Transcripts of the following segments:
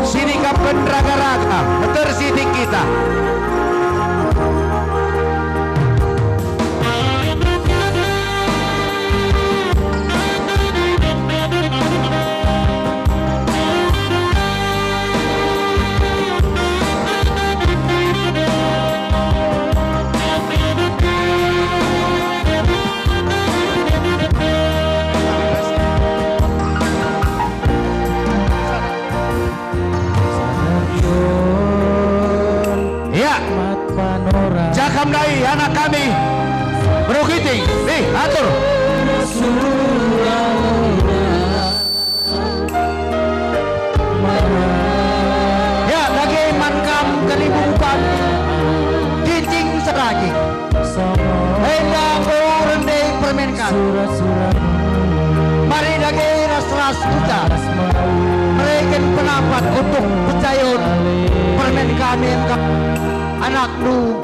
sini kapan raga-raga tersidik kita. Jakam dai anak kami berukiti nih atur ya lagi mankam kelibukan cicing seragi hendak rendeng permenkan mari lagi ras-ras kita mereka pendapat untuk percayaan permen kami anak lu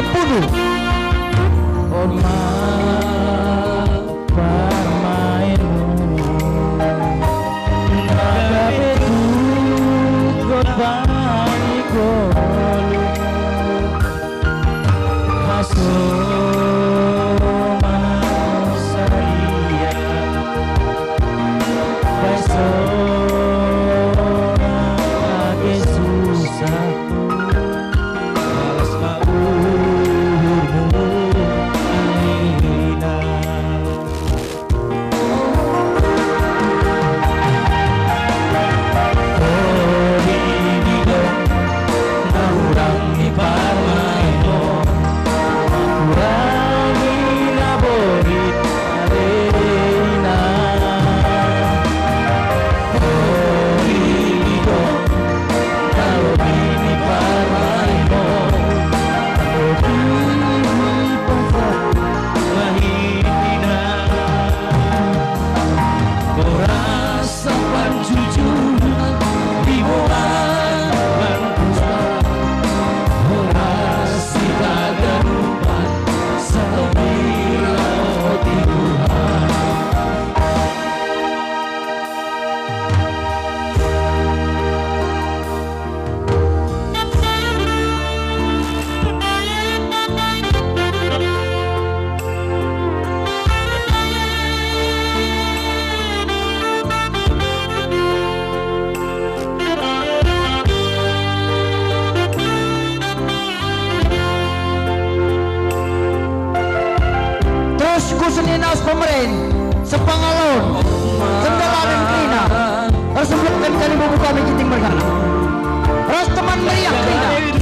kepunuh hormat permainmu ada betul goodbye gol hasoma saya besok lagi susah Kuseninas pemerin sepangalon kendalanan krina harus sebelumkan kali membuka mejiting bergana ras teman meriak krina